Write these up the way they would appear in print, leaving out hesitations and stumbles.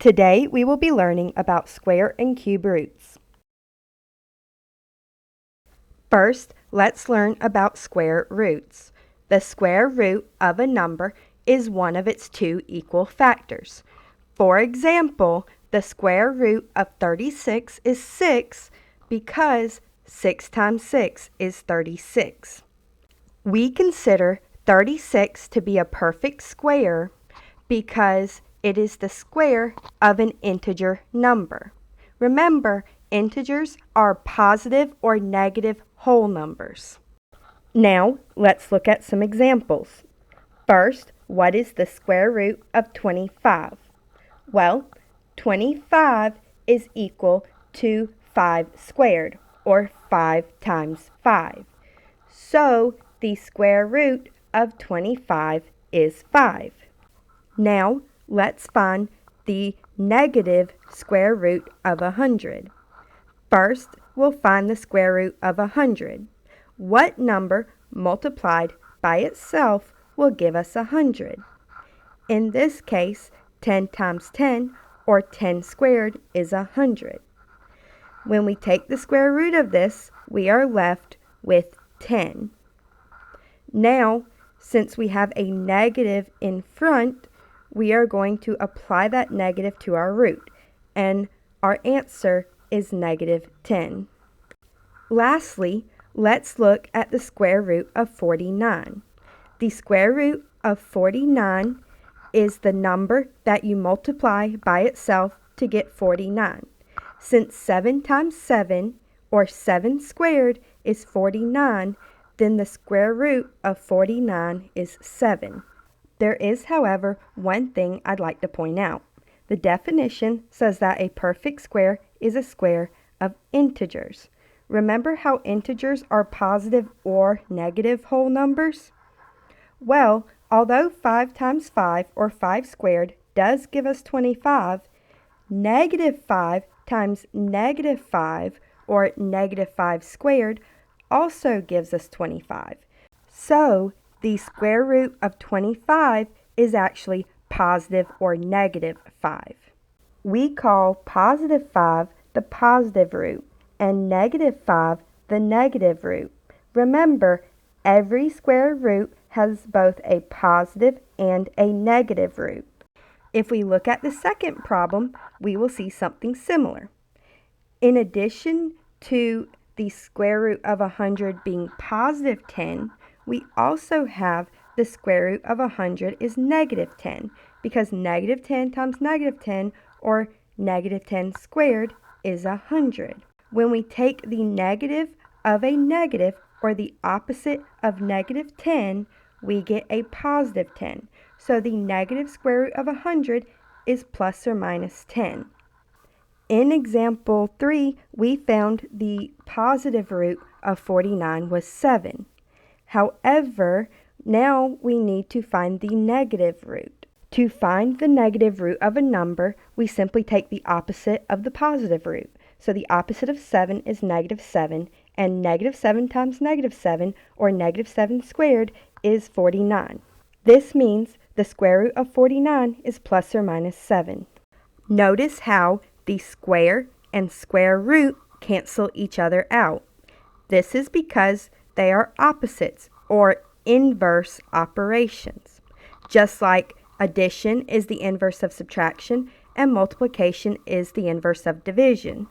Today we will be learning about square and cube roots. First, let's learn about square roots. The square root of a number is one of its two equal factors. For example, the square root of 36 is 6 because 6 times 6 is 36. We consider 36 to be a perfect square because it is the square of an integer number. Remember, integers are positive or negative whole numbers. Now, let's look at some examples. First, what is the square root of 25? Well, 25 is equal to 5 squared, or 5 times 5. So, the square root of 25 is 5. Now, let's find the negative square root of 100. First, we'll find the square root of 100. What number multiplied by itself will give us 100? In this case, 10 times 10, or 10 squared, is 100. When we take the square root of this, we are left with 10. Now, since we have a negative in front, we are going to apply that negative to our root, and our answer is negative 10. Lastly, let's look at the square root of 49. The square root of 49 is the number that you multiply by itself to get 49. Since 7 times 7, or 7 squared, is 49, then the square root of 49 is 7. There is, however, one thing I'd like to point out. The definition says that a perfect square is a square of integers. Remember how integers are positive or negative whole numbers? Well, although 5 times 5, or 5 squared, does give us 25, negative 5 times negative 5, or negative 5 squared, also gives us 25. So, the square root of 25 is actually positive or negative 5. We call positive 5 the positive root and negative 5 the negative root. Remember, every square root has both a positive and a negative root. If we look at the second problem, we will see something similar. In addition to the square root of 100 being positive 10, we also have the square root of 100 is negative 10, because negative 10 times negative 10, or negative 10 squared, is 100. When we take the negative of a negative, or the opposite of negative 10, we get a positive 10. So the negative square root of 100 is plus or minus 10. In example 3, we found the positive root of 49 was 7. However, now we need to find the negative root. To find the negative root of a number, we simply take the opposite of the positive root. So the opposite of 7 is negative 7, and negative 7 times negative 7, or negative 7 squared, is 49. This means the square root of 49 is plus or minus 7. Notice how the square and square root cancel each other out. This is because they are opposites, or inverse operations. Just like addition is the inverse of subtraction and multiplication is the inverse of division.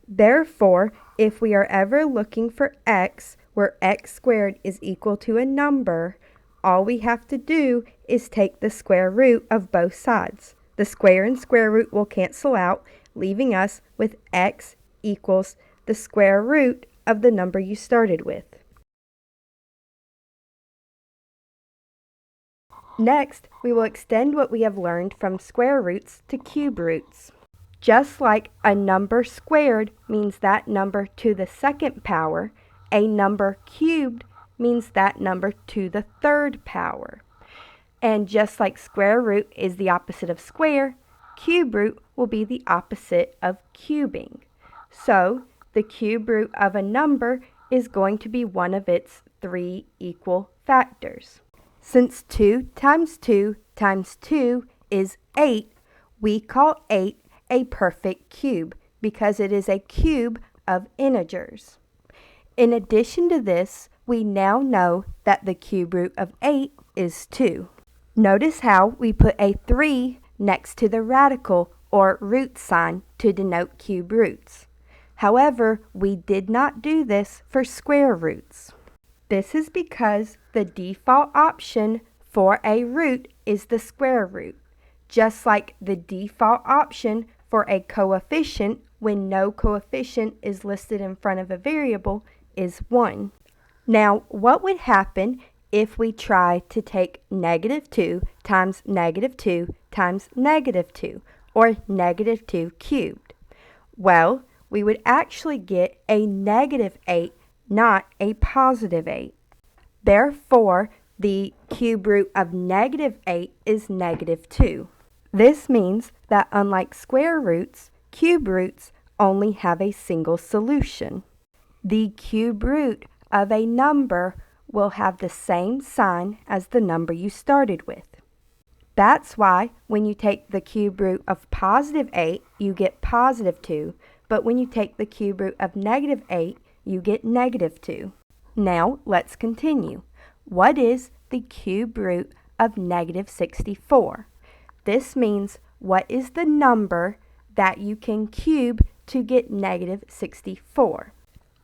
Therefore, if we are ever looking for x, where x squared is equal to a number, all we have to do is take the square root of both sides. The square and square root will cancel out, leaving us with x equals the square root of the number you started with. Next, we will extend what we have learned from square roots to cube roots. Just like a number squared means that number to the second power, a number cubed means that number to the third power. And just like square root is the opposite of square, cube root will be the opposite of cubing. So, the cube root of a number is going to be one of its three equal factors. Since 2 times 2 times 2 is 8, We call 8 a perfect cube because it is a cube of integers. In addition to this, we now know that the cube root of 8 is 2. Notice how we put a 3 next to the radical or root sign to denote cube roots. However, we did not do this for square roots. This is because the default option for a root is the square root, just like the default option for a coefficient when no coefficient is listed in front of a variable is 1. Now, what would happen if we try to take -2 times -2 times -2, or -2 cubed? Well, we would actually get a -8, not a +8. Therefore, the cube root of -8 is -2. This means that unlike square roots, cube roots only have a single solution. The cube root of a number will have the same sign as the number you started with. That's why when you take the cube root of +8, you get +2, but when you take the cube root of -8, you get -2. Now, let's continue. What is the cube root of -64? This means what is the number that you can cube to get -64?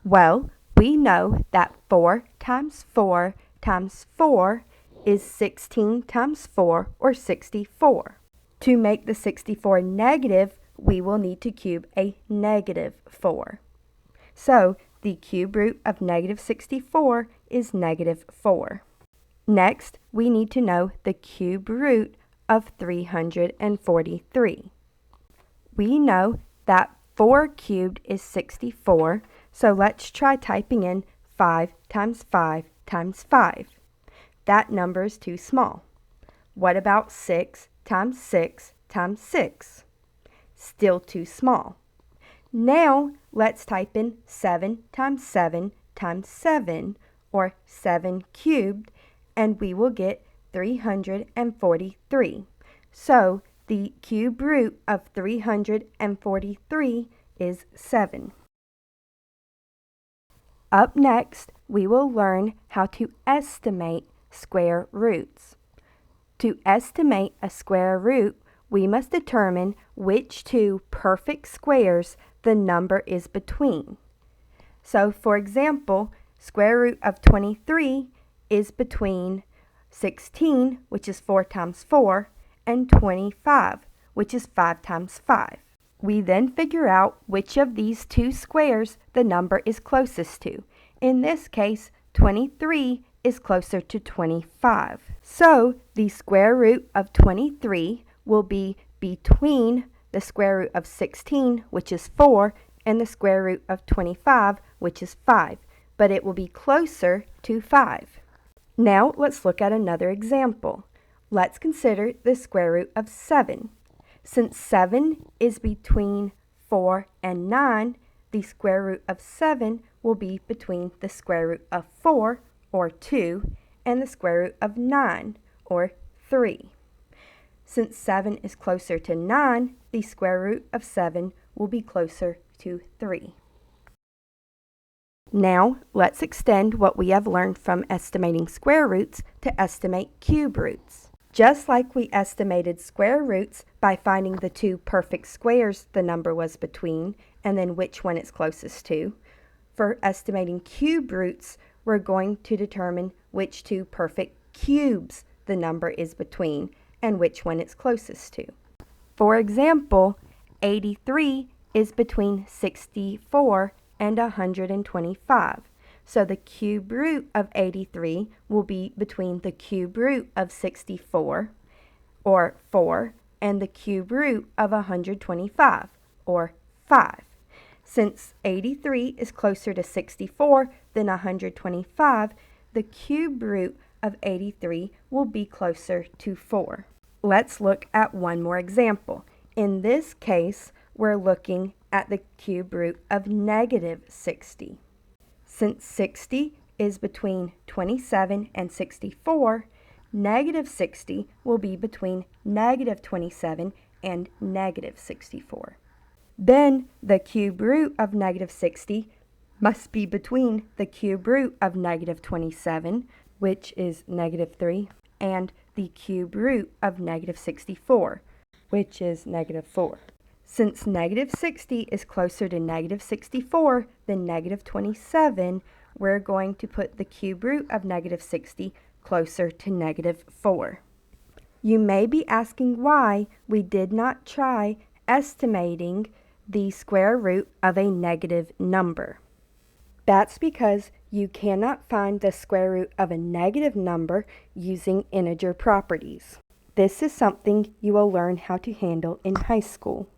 Well, we know that 4 times 4 times 4 is 16 times 4, or 64. To make the 64 negative, we will need to cube a -4. So, the cube root of -64 is -4. Next, we need to know the cube root of 343. We know that 4 cubed is 64, so let's try typing in 5 times 5 times 5. That number is too small. What about 6 times 6 times 6? Still too small. Now, let's type in 7 times 7 times 7, or 7 cubed, and we will get 343. So, the cube root of 343 is 7. Up next, we will learn how to estimate square roots. To estimate a square root, we must determine which two perfect squares the number is between. So, for example, square root of 23 is between 16, which is 4 times 4, and 25, which is 5 times 5. We then figure out which of these two squares the number is closest to. In this case, 23 is closer to 25. So, the square root of 23 will be between the square root of 16, which is 4, and the square root of 25, which is 5, but it will be closer to 5. Now, let's look at another example. Let's consider the square root of 7. Since 7 is between 4 and 9, the square root of 7 will be between the square root of 4, or 2, and the square root of 9, or 3. Since 7 is closer to 9, the square root of 7 will be closer to 3. Now, let's extend what we have learned from estimating square roots to estimate cube roots. Just like we estimated square roots by finding the two perfect squares the number was between, and then which one it's closest to, for estimating cube roots, we're going to determine which two perfect cubes the number is between and which one it's closest to. For example, 83 is between 64 and 125. So the cube root of 83 will be between the cube root of 64, or 4, and the cube root of 125, or 5. Since 83 is closer to 64 than 125, the cube root of 83 will be closer to 4. Let's look at one more example. In this case, we're looking at the cube root of -60. Since 60 is between 27 and 64, -60 will be between -27 and negative 64. Then the cube root of negative 60 must be between the cube root of negative 27, which is negative 3, and the cube root of negative 64, which is negative 4. Since negative 60 is closer to negative 64 than negative 27, we're going to put the cube root of negative 60 closer to negative 4. You may be asking why we did not try estimating the square root of a negative number. That's because you cannot find the square root of a negative number using integer properties. This is something you will learn how to handle in high school.